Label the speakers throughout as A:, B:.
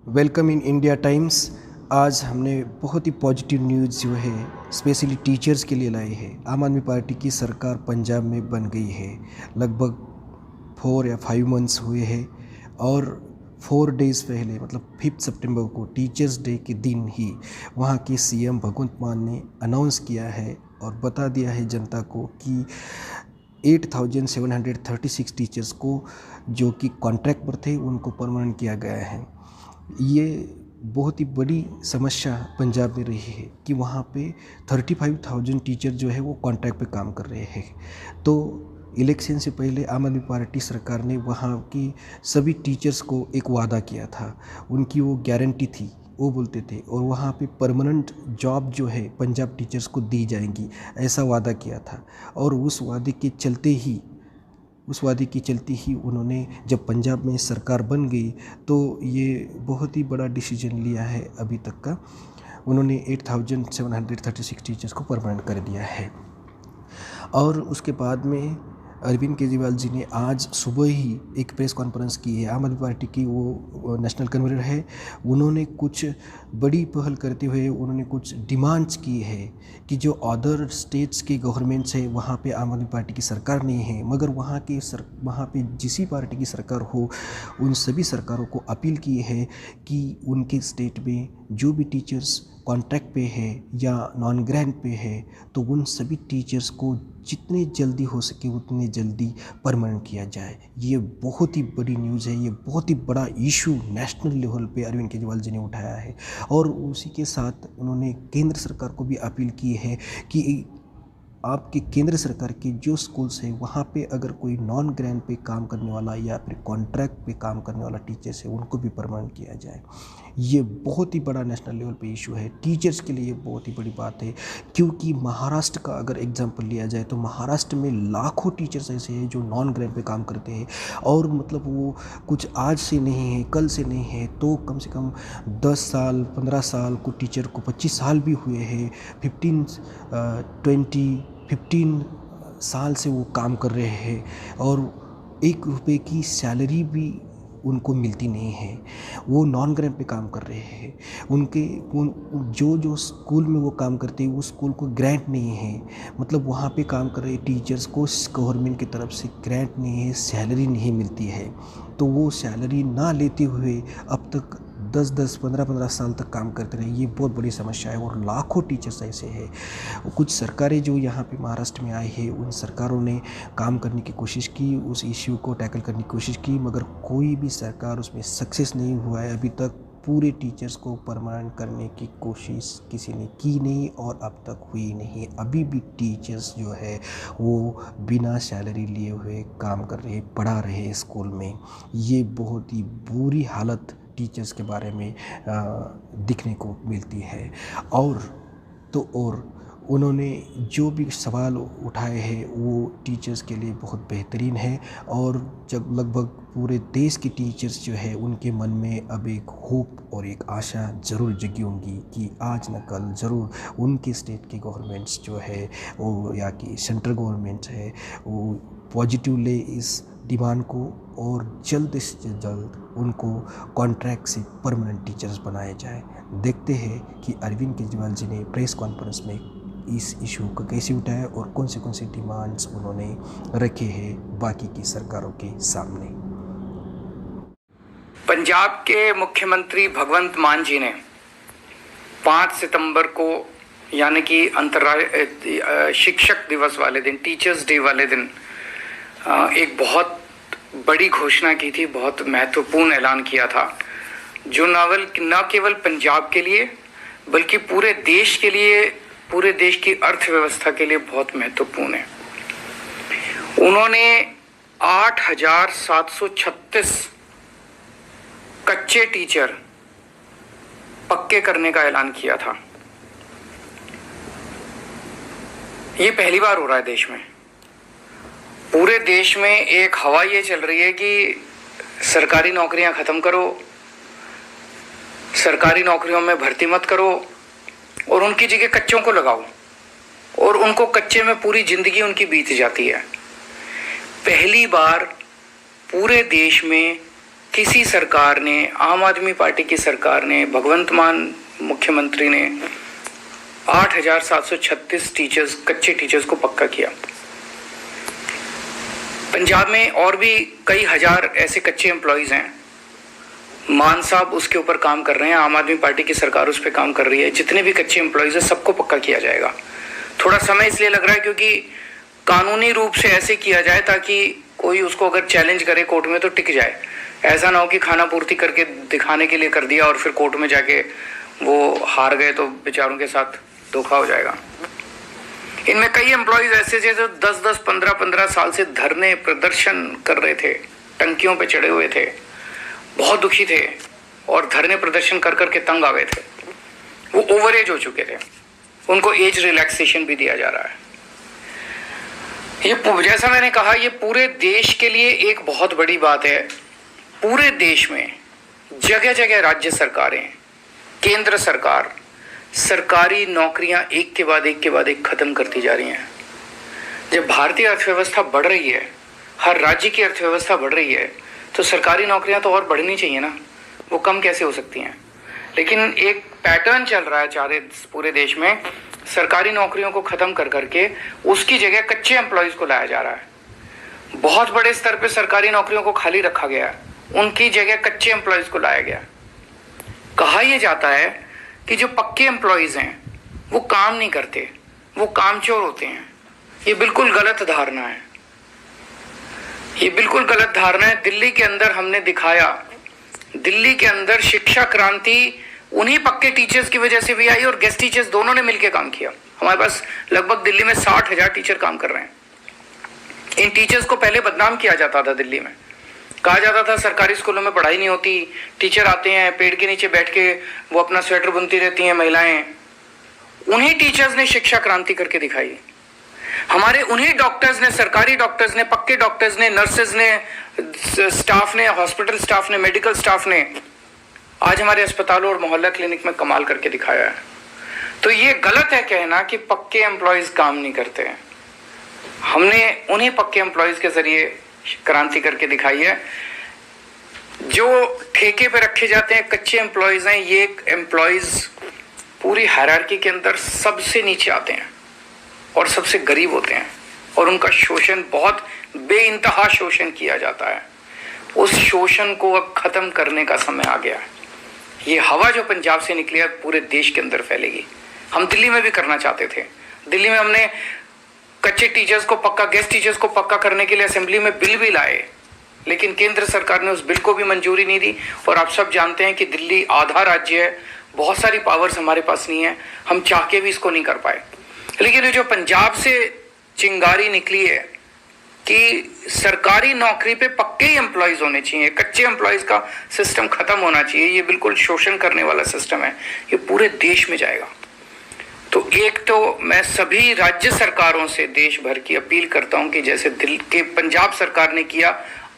A: Welcome in India times. आज हमने बहुत ही पॉजिटिव न्यूज़ जो है स्पेशली टीचर्स के लिए लाई है। आम आदमी पार्टी की सरकार पंजाब में बन गई है। लगभग 4 या 5 मंथ्स हुए हैं और 4 डेज़ पहले मतलब 5 सितंबर को टीचर्स डे के दिन ही वहाँ के सीएम भगवंत मान ने अनाउंस किया है और बता दिया है जनता को कि 8,736 टीचर्स को जो कि कॉन्ट्रैक्ट पर थे उनको परमानेंट किया गया है। ये बहुत ही बड़ी समस्या पंजाब में रही है कि वहाँ पे 35,000 टीचर जो है वो कॉन्ट्रैक्ट पे काम कर रहे हैं। तो इलेक्शन से पहले आम आदमी पार्टी सरकार ने वहाँ की सभी टीचर्स को एक वादा किया था, उनकी वो गारंटी थी, वो बोलते थे और वहाँ पे परमानेंट जॉब जो है पंजाब टीचर्स को दी जाएंगी, ऐसा वादा किया था। और उस वादे की चलती ही उन्होंने जब पंजाब में सरकार बन गई तो ये बहुत ही बड़ा डिसीजन लिया है अभी तक का। उन्होंने 8,736 टीचर्स को परमानेंट कर दिया है। और उसके बाद में अरविंद केजरीवाल जी ने आज सुबह ही एक प्रेस कॉन्फ्रेंस की है। आम आदमी पार्टी की वो नेशनल कन्वीनर है, उन्होंने कुछ बड़ी पहल करते हुए उन्होंने कुछ डिमांड्स की है कि जो अदर स्टेट्स के गवर्नमेंट्स है वहाँ पे आम आदमी पार्टी की सरकार नहीं है, मगर वहाँ पे जिस पार्टी की सरकार हो उन सभी सरकारों को अपील की है कि उनके स्टेट में जो भी टीचर्स कॉन्ट्रैक्ट पे है या नॉन ग्रांट पे है तो उन सभी टीचर्स को जितने जल्दी हो सके उतने जल्दी परमानेंट किया जाए। ये बहुत ही बड़ी न्यूज़ है, ये बहुत ही बड़ा इशू नेशनल लेवल पे अरविंद केजरीवाल जी ने उठाया है। और उसी के साथ उन्होंने केंद्र सरकार को भी अपील की है कि आपके केंद्र सरकार के जो स्कूल्स हैं वहाँ पे अगर कोई नॉन ग्रांट पे काम करने वाला या फिर कॉन्ट्रैक्ट पे काम करने वाला टीचर्स है उनको भी परमानेंट किया जाए। ये बहुत ही बड़ा नेशनल लेवल पे इशू है, टीचर्स के लिए ये बहुत ही बड़ी बात है। क्योंकि महाराष्ट्र का अगर एग्जांपल लिया जाए तो महाराष्ट्र में लाखों टीचर्स ऐसे हैं जो नॉन ग्रांट पे काम करते हैं और मतलब वो कुछ आज से नहीं है, कल से नहीं है, तो कम से कम 10 साल 15 साल, कुछ टीचर को 25 साल भी हुए हैं, 15 साल से वो काम कर रहे हैं और 1 रुपये की सैलरी भी उनको मिलती नहीं है। वो नॉन ग्रांट पे काम कर रहे हैं। जो स्कूल में वो काम करते हैं वो स्कूल को ग्रांट नहीं है, मतलब वहाँ पे काम कर रहे टीचर्स को गवर्नमेंट की तरफ से ग्रांट नहीं है, सैलरी नहीं मिलती है। तो वो सैलरी ना लेते हुए अब तक 10-10 15-15 साल तक काम करते रहे। ये बहुत बड़ी समस्या है और लाखों टीचर्स ऐसे हैं। कुछ सरकारें जो यहाँ पे महाराष्ट्र में आई है उन सरकारों ने काम करने की कोशिश की, उस इश्यू को टैकल करने की कोशिश की, मगर कोई भी सरकार उसमें सक्सेस नहीं हुआ है। अभी तक पूरे टीचर्स को परमानेंट करने की कोशिश किसी ने की नहीं और अब तक हुई नहीं। अभी भी टीचर्स जो है वो बिना सैलरी लिए हुए काम कर रहे, पढ़ा रहे स्कूल में। ये बहुत ही बुरी हालत टीचर्स के बारे में दिखने को मिलती है। और उन्होंने जो भी सवाल उठाए हैं वो टीचर्स के लिए बहुत बेहतरीन है और जब लगभग पूरे देश के टीचर्स जो है उनके मन में अब एक होप और एक आशा ज़रूर जगी होंगी कि आज न कल ज़रूर उनके स्टेट के गवर्नमेंट्स जो है वो या कि सेंट्रल गवर्नमेंट है वो पॉजिटिव ले इस डिमांड को और जल्द से जल्द उनको कॉन्ट्रैक्ट से परमानेंट टीचर्स बनाए जाए। देखते हैं कि अरविंद केजरीवाल जी ने प्रेस कॉन्फ्रेंस में इस इशू को कैसे उठाया और कौन से डिमांड्स उन्होंने रखे हैं बाकी की सरकारों के सामने।
B: पंजाब के मुख्यमंत्री भगवंत मान जी ने 5 सितंबर को यानी कि अंतर्राष्ट्रीय शिक्षक दिवस वाले दिन, टीचर्स डे वाले दिन एक बहुत बड़ी घोषणा की थी, बहुत महत्वपूर्ण ऐलान किया था जो न केवल पंजाब के लिए बल्कि पूरे देश के लिए, पूरे देश की अर्थव्यवस्था के लिए बहुत महत्वपूर्ण है। उन्होंने 8,736 कच्चे टीचर पक्के करने का ऐलान किया था। ये पहली बार हो रहा है देश में। पूरे देश में एक हवा ये चल रही है कि सरकारी नौकरियां खत्म करो, सरकारी नौकरियों में भर्ती मत करो और उनकी जगह कच्चों को लगाओ और उनको कच्चे में पूरी जिंदगी उनकी बीत जाती है। पहली बार पूरे देश में किसी सरकार ने, आम आदमी पार्टी की सरकार ने, भगवंत मान मुख्यमंत्री ने 8,736 टीचर्स, कच्चे टीचर्स को पक्का किया। पंजाब में और भी कई हजार ऐसे कच्चे एम्प्लॉयज हैं। मान साहब उसके ऊपर काम कर रहे हैं, आम आदमी पार्टी की सरकार उस पर काम कर रही है। जितने भी कच्चे एम्प्लॉयज हैं सबको पक्का किया जाएगा। थोड़ा समय इसलिए लग रहा है क्योंकि कानूनी रूप से ऐसे किया जाए ताकि कोई उसको अगर चैलेंज करे कोर्ट में तो टिक जाए। ऐसा ना हो कि खाना पूर्ति करके दिखाने के लिए कर दिया और फिर कोर्ट में जाके वो हार गए तो बेचारों के साथ धोखा हो जाएगा। इनमें कई एम्प्लॉयज ऐसे थे जो 10-10, 15-15 साल से धरने प्रदर्शन कर रहे थे, टंकियों पे चढ़े हुए थे, बहुत दुखी थे और धरने प्रदर्शन कर करके तंग आ गए थे। वो ओवर एज हो चुके थे, उनको एज रिलैक्सेशन भी दिया जा रहा है। ये जैसा मैंने कहा, ये पूरे देश के लिए एक बहुत बड़ी बात है। पूरे देश में जगह जगह राज्य सरकारें, केंद्र सरकार सरकारी नौकरियां एक के बाद एक खत्म करती जा रही हैं। जब भारतीय अर्थव्यवस्था बढ़ रही है, हर राज्य की अर्थव्यवस्था बढ़ रही है, तो सरकारी नौकरियां तो और बढ़नी चाहिए ना, वो कम कैसे हो सकती हैं। लेकिन एक पैटर्न चल रहा है पूरे देश में, सरकारी नौकरियों को खत्म कर करके उसकी जगह कच्चे एम्प्लॉयज को लाया जा रहा है। बहुत बड़े स्तर पे सरकारी नौकरियों को खाली रखा गया है, उनकी जगह कच्चे एम्प्लॉयज को लाया गया। कहा यह जाता है कि जो पक्के एम्प्लॉयज हैं वो काम नहीं करते, वो कामचोर होते हैं। ये बिल्कुल गलत धारणा है, ये बिल्कुल गलत धारणा है। दिल्ली के अंदर हमने दिखाया, दिल्ली के अंदर शिक्षा क्रांति उन्हीं पक्के टीचर्स की वजह से भी आई और गेस्ट टीचर्स दोनों ने मिलकर काम किया। हमारे पास लगभग दिल्ली में 60,000 टीचर काम कर रहे हैं। इन टीचर्स को पहले बदनाम किया जाता था दिल्ली में, कहा जाता था सरकारी स्कूलों में पढ़ाई नहीं होती, टीचर आते हैं पेड़ के नीचे बैठ के वो अपना स्वेटर बुनती रहती हैं महिलाएं। उन्हीं टीचर्स ने शिक्षा क्रांति करके दिखाई। हमारे उन्हीं डॉक्टर्स ने, सरकारी डॉक्टर्स ने, पक्के डॉक्टर्स ने, नर्सेज ने, स्टाफ ने, हॉस्पिटल स्टाफ ने, मेडिकल स्टाफ ने आज हमारे अस्पतालों और मोहल्ला क्लिनिक में कमाल करके दिखाया है। तो ये गलत है कहना कि पक्के एम्प्लॉयज काम नहीं करते हैं। हमने उन्हीं पक्के एम्प्लॉयज के जरिए क्रांति करके दिखाई है। जो ठेके पे रखे जाते हैं कच्चे एम्प्लॉयज हैं, ये एम्प्लॉयज पूरी हायरार्की के अंदर सबसे नीचे आते हैं और सबसे गरीब होते हैं और उनका शोषण, बहुत बेइंतहा शोषण किया जाता है। उस शोषण को अब खत्म करने का समय आ गया है। ये हवा जो पंजाब से निकली है पूरे देश के अंदर फैलेगी। हम दिल्ली में भी करना चाहते थे। दिल्ली में हमने कच्चे टीचर्स को पक्का, गेस्ट टीचर्स को पक्का करने के लिए असेंबली में बिल भी लाए, लेकिन केंद्र सरकार ने उस बिल को भी मंजूरी नहीं दी। और आप सब जानते हैं कि दिल्ली आधा राज्य है, बहुत सारी पावर्स हमारे पास नहीं है, हम चाह के भी इसको नहीं कर पाए। लेकिन ये जो पंजाब से चिंगारी निकली है कि सरकारी नौकरी पे पक्के ही एम्प्लॉयज होने चाहिए, कच्चे एम्प्लॉयज का सिस्टम खत्म होना चाहिए, ये बिल्कुल शोषण करने वाला सिस्टम है, ये पूरे देश में जाएगा। तो एक तो मैं सभी राज्य सरकारों से देश भर की अपील करता हूं कि जैसे दिल्ली के पंजाब सरकार ने किया,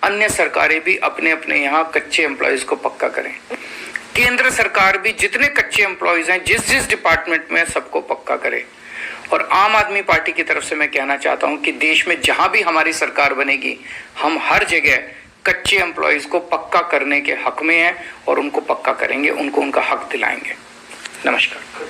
B: अन्य सरकारें भी अपने अपने यहाँ कच्चे एम्प्लॉयज को पक्का करें। केंद्र सरकार भी जितने कच्चे एम्प्लॉयज हैं जिस डिपार्टमेंट में, सबको पक्का करे। और आम आदमी पार्टी की तरफ से मैं कहना चाहता हूं कि देश में जहां भी हमारी सरकार बनेगी, हम हर जगह कच्चे एम्प्लॉयज को पक्का करने के हक में हैं और उनको पक्का करेंगे, उनको उनका हक दिलाएंगे। नमस्कार।